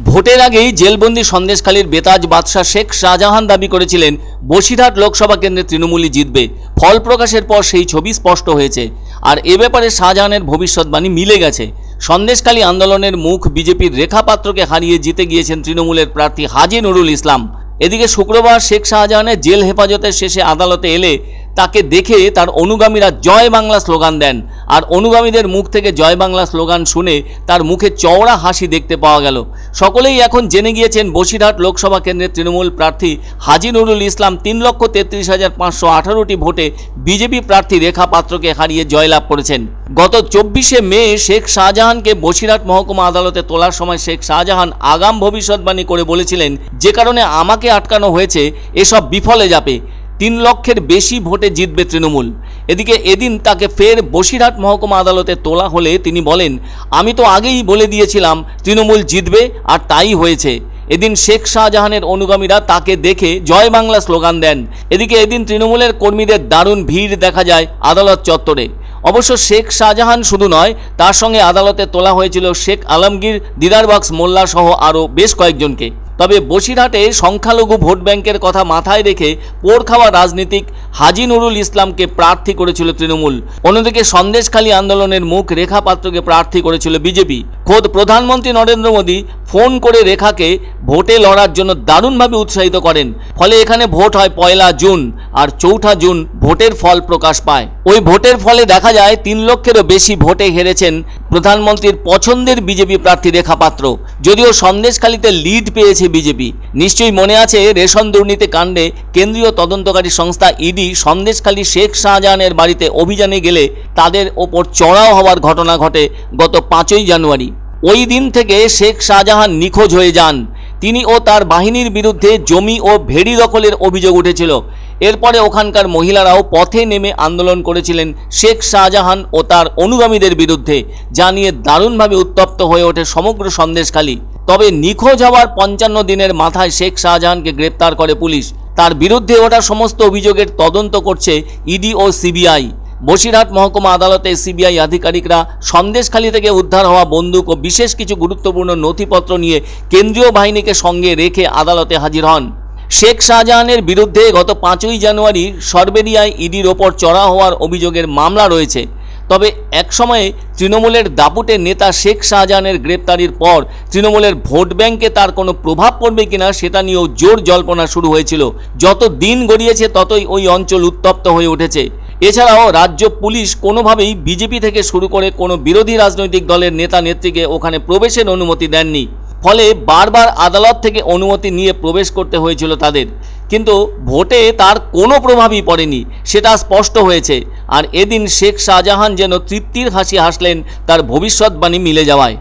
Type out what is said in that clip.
ভোটের আগেই জেলবন্দি সন্দেশখালীর বেতাজ বাদশাহ শেখ শাহজাহান দাবি করেছিলেন বসিরহাট লোকসভা কেন্দ্রে তৃণমূলই জিতবে। ফল প্রকাশের পর সেই ছবি স্পষ্ট হয়েছে। আর এ ব্যাপারে শাহজাহানের ভবিষ্যৎবাণী মিলে গেছে। সন্দেশখালী আন্দোলনের মুখ বিজেপির রেখা পাত্রকে হারিয়ে জিতে গিয়েছেন তৃণমূলের প্রার্থী হাজী নুরুল ইসলাম। এদিকে শুক্রবার শেখ শাহজাহানের জেল হেফাজতের শেষে আদালতে এলে তাকে দেখে তার অনুগামীরা জয় বাংলা স্লোগান দেন। আর অনুগামীদের মুখ থেকে জয় বাংলা স্লোগান শুনে তার মুখে চওড়া হাসি দেখতে পাওয়া গেল। সকলেই এখন জেনে গিয়েছেন বসিরহাট লোকসভা কেন্দ্রের তৃণমূল প্রার্থী হাজী নুরুল ইসলাম 3,33,518টি ভোটে বিজেপি প্রার্থী রেখা পাত্রকে হারিয়ে জয়লাভ করেছেন। গত 24শে মে শেখ শাহজাহানকে বসিরহাট মহকুমা আদালতে তোলার সময় শেখ শাহজাহান আগাম ভবিষ্যৎবাণী করে বলেছিলেন, যে কারণে আমাকে আটকানো হয়েছে এসব বিফলে যাবে। 3 লক্ষের বেশি ভোটে জিতবে তৃণমূল। এদিকে এদিন তাকে ফের বসিরহাট মহকুমা আদালতে তোলা হলে তিনি বলেন, আমি তো আগেই বলে দিয়েছিলাম তৃণমূল জিতবে, আর তাই হয়েছে। এদিন শেখ শাহজাহানের অনুগামীরা তাকে দেখে জয় বাংলা স্লোগান দেন। এদিকে এদিন তৃণমূলের কর্মীদের দারুণ ভিড় দেখা যায় আদালত চত্বরে। অবশ্য শেখ শাহজাহান শুধু নয়, তার সঙ্গে আদালতে তোলা হয়েছিল শেখ আলমগীর, দিদারবাক্স মোল্লা সহ আরও বেশ কয়েকজনকে। তবে বসিরহাটে সংখ্যালঘু ভোট ব্যাংকের কথা মাথায় রেখে পোড় খাওয়া রাজনীতিক হাজী নুরুল ইসলামকে প্রার্থী করেছিল তৃণমূল। অন্যদিকে সন্দেশখালী আন্দোলনের মুখ রেখা পাত্রকে প্রার্থী করেছিল বিজেপি। খোদ প্রধানমন্ত্রী নরেন্দ্র মোদী ফোন করে রেখাকে ভোটে লড়ার জন্য দারুণভাবে উৎসাহিত করেন। ফলে এখানে ভোট হয় 1 জুন, আর 4 জুন ভোটের ফল প্রকাশ পায়। ওই ভোটের ফলে দেখা যায় 3 লক্ষেরও বেশি ভোটে হেরেছেন প্রধানমন্ত্রীর পছন্দের বিজেপি প্রার্থী রেখা পাত্র। যদিও সন্দেশখালীতে লিড পেয়েছে বিজেপি। নিশ্চয়ই মনে আছে রেশন দুর্নীতি কাণ্ডে কেন্দ্রীয় তদন্তকারী সংস্থা ইডি সন্দেশখালী শেখ শাহজাহানের বাড়িতে অভিযানে গেলে তাদের ওপর চড়াও হওয়ার ঘটনা ঘটে গত 5ই জানুয়ারি। ওই দিন থেকে শেখ শাহজাহান নিখোঁজ হয়ে যান। তিনি ও তার বাহিনীর বিরুদ্ধে জমি ও ভেড়ি দখলের অভিযোগ উঠেছিল। এরপরে ওখানকার মহিলারাও পথে নেমে আন্দোলন করেছিলেন শেখ শাহজাহান ও তার অনুগামীদের বিরুদ্ধে, যা নিয়ে দারুণভাবে উত্তপ্ত হয়ে ওঠে সমগ্র সন্দেশখালী। তবে নিখোঁজ হওয়ার 55 দিনের মাথায় শেখ শাহজাহানকে গ্রেপ্তার করে পুলিশ। তার বিরুদ্ধে ওঠা সমস্ত অভিযোগের তদন্ত করছে ইডি ও সিবিআই। বসিরহাট মহকুমা আদালতে সিবিআই আধিকারিকরা সন্দেশখালী থেকে উদ্ধার হওয়া বন্দুক ও বিশেষ কিছু গুরুত্বপূর্ণ নথিপত্র নিয়ে কেন্দ্রীয় বাহিনীকে সঙ্গে রেখে আদালতে হাজির হন। শেখ শাহজাহানের বিরুদ্ধে গত 5ই জানুয়ারি সরবেরিয়ায় ইডির ওপর চড়া হওয়ার অভিযোগের মামলা রয়েছে। তবে একসময়ে তৃণমূলের দাপুটে নেতা শেখ শাহজাহানের গ্রেপ্তারির পর তৃণমূলের ভোট ব্যাংকে তার কোনো প্রভাব পড়বে কিনা সেটা নিয়েও জোর জল্পনা শুরু হয়েছিল। যত দিন গড়িয়েছে ততই ওই অঞ্চল উত্তপ্ত হয়ে উঠেছে। এছাড়াও রাজ্য পুলিশ কোনোভাবেই বিজেপি থেকে শুরু করে কোনো বিরোধী রাজনৈতিক দলের নেতা নেত্রীকে ওখানে প্রবেশের অনুমতি দেননি। ফলে বারবার আদালত থেকে অনুমতি নিয়ে প্রবেশ করতে হয়েছিল তাদের। কিন্তু ভোটে তার কোনো প্রভাবই পড়েনি, সেটা স্পষ্ট হয়েছে। আর এদিন শেখ শাহজাহান যেন তৃপ্তির হাসি হাসলেন তার ভবিষ্যৎবাণী মিলে যাওয়ায়।